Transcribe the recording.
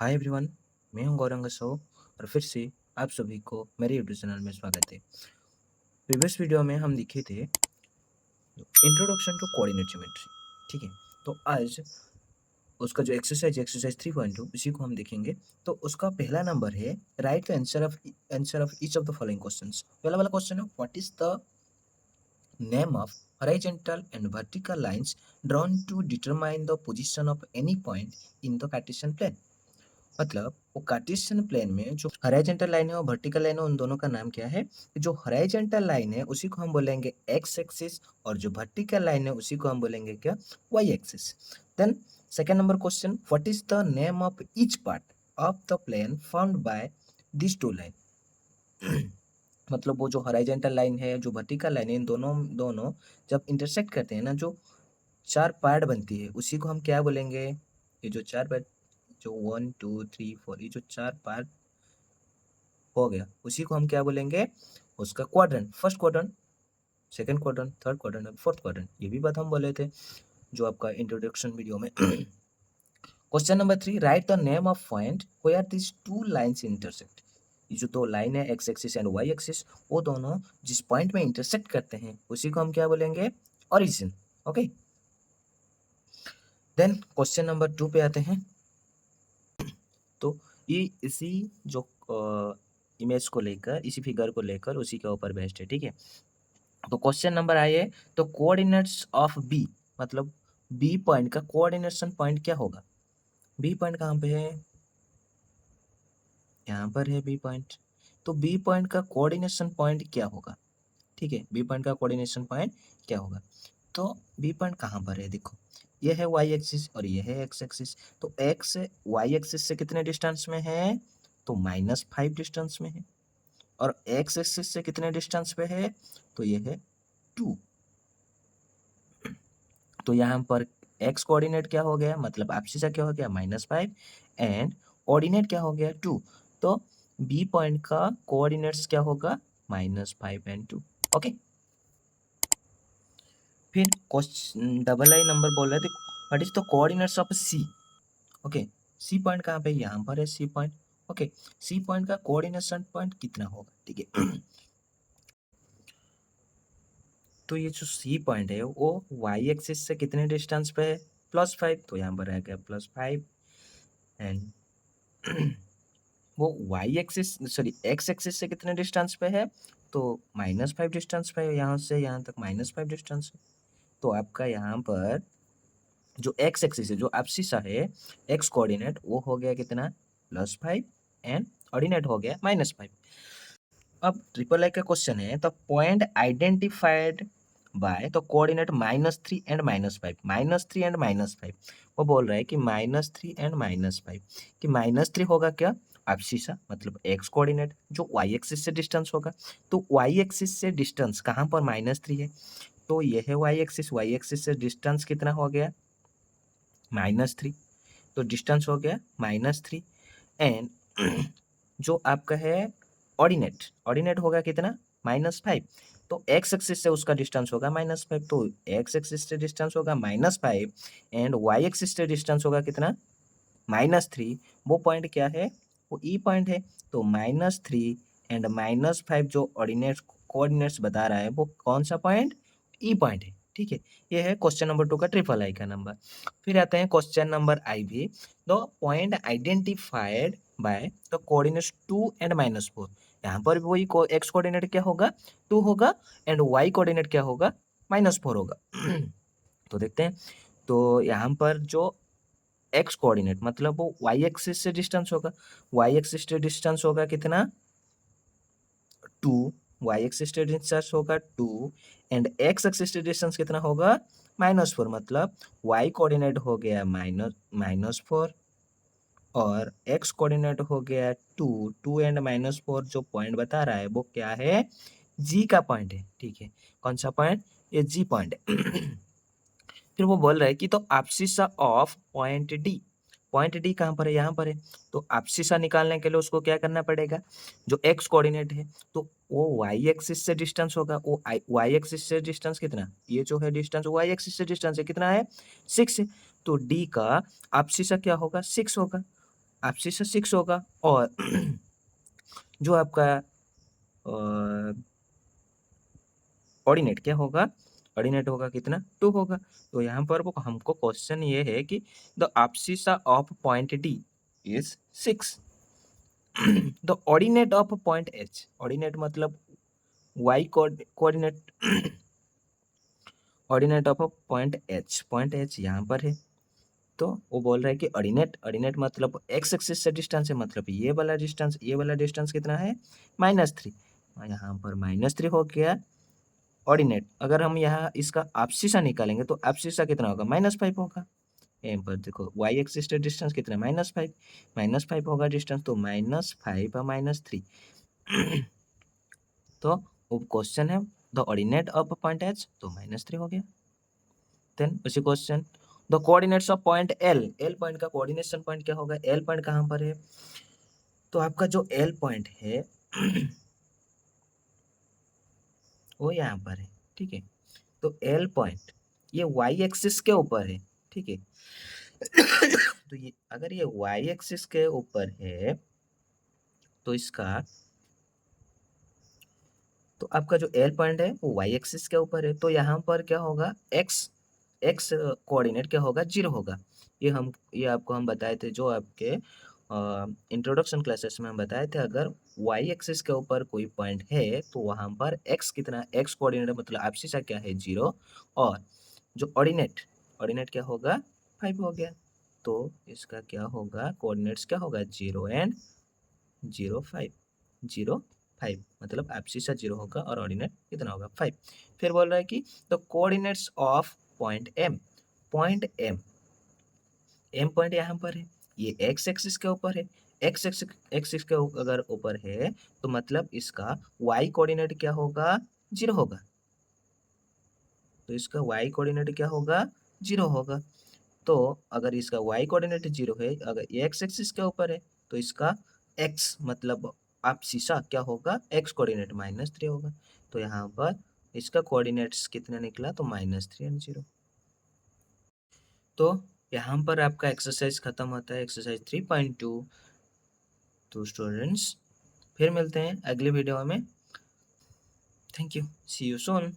Hi everyone, मैं हूं गौरंग सो और फिर से आप सभी को मेरे यूट्यूब चैनल में स्वागत है। प्रीवियस वीडियो में हम लिखे थे इंट्रोडक्शन टू कोऑर्डिनेट ज्योमेट्री। ठीक है, तो आज उसका जो एक्सरसाइज 3.2 उसी को हम देखेंगे। तो उसका पहला नंबर है right the answer of each of the following questions. पहला वाला क्वेश्चन है what is the name of horizontal and vertical lines drawn to determine the position of any point in the Cartesian plane। मतलब वो Cartesian plane में जो horizontal line है और vertical line है उन दोनों का नाम क्या है। जो हॉरिजॉन्टल लाइन है उसी को हम बोलेंगे एक्स एक्सिस और जो वर्टिकल लाइन है उसी को हम बोलेंगे क्या, Y axis. Then second number question, what is the name of each part of the plane formed by this two line. मतलब वो जो हॉरिजॉन्टल लाइन है जो वर्टिकल लाइन है इन दोनों दोनों जब इंटरसेक्ट करते हैं ना, जो चार पार्ट बनती है उसी को हम क्या बोलेंगे। ये जो चार पार्ट, जो 1 2 3 4, ये जो चार पार्ट हो गया उसी को हम क्या बोलेंगे, उसका quadrant. First quadrant, second quadrant, third quadrant और फोर्थ क्वाड्रेंट, ये भी बात हम बोले थे जो आपका इंट्रोडक्शन वीडियो में। Question number 3, write the name of point where this two lines intersect. ये जो दो लाइन है X axis and Y axis, वो दोनों जिस पॉइंट में इंटरसेक्ट करते हैं उसी को हम क्या बोलेंगे, origin. Okay, then question number 2 पे आते हैं। तो ये इसी जो इमेज को लेकर, इसी फिगर को लेकर उसी के ऊपर बेस्ड है। ठीक है, तो क्वेश्चन नंबर आइए, तो कोऑर्डिनेट्स ऑफ बी, मतलब बी पॉइंट का कोऑर्डिनेशन पॉइंट क्या होगा। बी पॉइंट कहाँ पे है, यहाँ पर है बी पॉइंट। तो बी पॉइंट का कोऑर्डिनेशन पॉइंट क्या होगा। ठीक है, बी पॉइंट का कोऑर्डिनेशन पॉइंट क्या होगा। तो बी पॉइंट कहाँ पर है, देखो ये है वाई एक्सिस और ये है एक्स एक्सिस। तो एक्स वाई एक्सिस से कितने डिस्टेंस में है, तो -5 डिस्टेंस में है। और एक्स एक्सिस से कितने डिस्टेंस पे है, तो ये है 2। तो यहाँ पर एक्स कोऑर्डिनेट क्या हो गया, मतलब एब्सिसा क्या हो गया, -5 एंड ऑर्डिनेट क्या हो गया 2। तो बी पॉइंट का कोऑर्डिनेट्स क्या होगा, -5 एंड 2। ओके, फिर क्वेश्चन डबल आई नंबर बोल रहे थे what is the coordinates of C. Okay, C point कहाँ पे, यहाँ पर है C point. Okay, C point का कोऑर्डिनेशन पॉइंट कितना होगा। ठीक है, तो ये जो सी पॉइंट है वो वाई एक्सिस से कितने डिस्टेंस पे है, +5। तो यहाँ पर आ गया +5 एंड वो Y axis sorry X axis से कितने डिस्टेंस पे है, तो -5 डिस्टेंस पे है। यहाँ से यहाँ तक -5 डिस्टेंस है। तो आपका यहाँ पर जो एक्स एक्सिस है, जो एब्सिसा है, एक्स कोऑर्डिनेट वो हो गया कितना, +5 एंड ऑर्डिनेट हो गया -5। अब ट्रिपल आई का क्वेश्चन है, तो पॉइंट आइडेंटिफाइड बाय तो कोऑर्डिनेट -3 एंड -5, -3 एंड -5। वो बोल रहा है कि -3 एंड -5, कि -3 होगा क्या, एब्सिसा मतलब एक्स कोऑर्डिनेट जो वाई एक्सिस से डिस्टेंस होगा। तो वाई एक्सिस से डिस्टेंस कहाँ पर -3 है, तो ये है वाई एक्सिस से डिस्टेंस कितना हो गया, -3। तो डिस्टेंस हो गया -3 एंड जो आपका है ऑर्डिनेट, ऑर्डिनेट होगा कितना, -5। तो एक्स एक्सिस से उसका डिस्टेंस होगा -5, तो एक्स एक्सिस से डिस्टेंस होगा -5 एंड वाई एक्सिस से डिस्टेंस होगा कितना, -3। वो पॉइंट क्या है, वो ई पॉइंट है। तो -3 एंड -5 जो ऑर्डिनेट कोऑर्डिनेट्स बता रहा है वो कौन सा पॉइंट, ई पॉइंट है। ठीक है, ये है क्वेश्चन नंबर 2 का ट्रिपल आई का नंबर। फिर आते हैं क्वेश्चन नंबर आई भी, the point identified by the coordinates 2 and -4। यहाँ पर भी वही एक्स कोऑर्डिनेट क्या होगा, 2 होगा एंड वाई कोऑर्डिनेट क्या होगा, -4 होगा। तो देखते हैं, तो यहाँ पर जो एक्स कोऑर्डिनेट मतलब वो वाई एक्सिस से डिस्टेंस होगा, वाई एक्सिस से डिस्टेंस होगा कितना, 2। वाई एक्सिस से डिस्टेंस होगा 2 एंड एक्स एक्सिस से डिस्टेंस कितना होगा, -4। मतलब वाई कोऑर्डिनेट हो गया -4 और एक्स कोऑर्डिनेट हो गया 2 एंड -4। जो पॉइंट बता रहा है वो क्या है, जी का पॉइंट है। ठीक है, कौन सा पॉइंट, ये जी पॉइंट है। फिर वो बोल रहा है कि तो abscissa of point D, point D कहाँ पर है, यहाँ पर है। तो एब्सिसा निकालने के लिए उसको क्या करना पड़ेगा, जो एक्स कोऑर्डिनेट है तो वो वाई एक्सिस से डिस्टेंस होगा, वो वाई एक्सिस से डिस्टेंस कितना, ये जो है डिस्टेंस वाई एक्सिस से डिस्टेंस है कितना है, 6 है। तो डी का एब्सिसा क्या होगा, 6 होगा। आपसी सा 6 होगा और जो आपका ऑर्डिनेट क्या होगा, ऑर्डिनेट होगा कितना 2 होगा। तो यहाँ पर वो हमको क्वेश्चन ये है कि the abscissa of point D is 6, the ordinate of point H, ordinate मतलब y coordinate, ordinate of point H यहाँ पर है। तो वो बोल रहा है कि ऑर्डिनेट, ऑर्डिनेट मतलब एक्स एक्सिस से डिस्टेंस है, मतलब ये वाला डिस्टेंस, ये वाला डिस्टेंस कितना है -3, यहाँ पर -3 हो गया ऑर्डिनेट। अगर हम यहाँ इसका एब्सिसा निकालेंगे तो एब्सिसा कितना होगा -5 होगा। यहाँ पर देखो वाई एक्सिस से डिस्टेंस कितना -5 होगा डिस्टेंस, तो -5 और -3 तो वो क्वेश्चन है the ordinate of point H, तो -3 हो गया। देन उसी question the coordinates of point L, L point का कोऑर्डिनेशन पॉइंट क्या होगा, एल पॉइंट कहाँ पर है, तो आपका जो एल पॉइंट है वो यहाँ पर है, ठीक है। तो एल पॉइंट ये वाई एक्सिस के ऊपर है, ठीक है। तो ये अगर ये वाई एक्सिस के ऊपर है तो इसका, तो आपका जो एल पॉइंट है वो वाई एक्सिस के ऊपर है, तो यहाँ पर क्या होगा एक्स, एक्स कोऑर्डिनेट क्या होगा 0 होगा। ये आपको हम बताए थे जो आपके इंट्रोडक्शन क्लासेस में हम बताए थे, अगर वाई एक्सिस के ऊपर कोई पॉइंट है तो वहाँ पर एक्स कितना, एक्स कोऑर्डिनेट मतलब एब्सिसा क्या है 0, और जो ऑर्डिनेट, ऑर्डिनेट क्या होगा 5 हो गया। तो इसका क्या होगा कोऑर्डिनेट्स क्या होगा 0 एंड 0 5, 0 5 मतलब एब्सिसा 0 होगा और ऑर्डिनेट कितना होगा 5। फिर बोल रहा है कि the coordinates of point M, point M, M point यहाँ पर है, ये एक्स एक्सिस के ऊपर है, एक्स एक्सिस के अगर ऊपर है तो मतलब इसका वाई कोऑर्डिनेट क्या होगा 0 होगा, तो इसका वाई कोऑर्डिनेट क्या होगा 0 होगा। तो अगर इसका y कोऑर्डिनेट 0 है, अगर ये x एक्सिस के ऊपर है तो इसका x मतलब आप शीशा क्या होगा x कोऑर्डिनेट -3 होगा। तो यहाँ पर इसका कोऑर्डिनेट्स कितना निकला, तो -3 एंड 0। तो यहाँ पर आपका एक्सरसाइज खत्म होता है, एक्सरसाइज 3.2। तो स्टूडेंट्स फिर मिलते हैं अगले वीडियो में। Thank you, see you soon.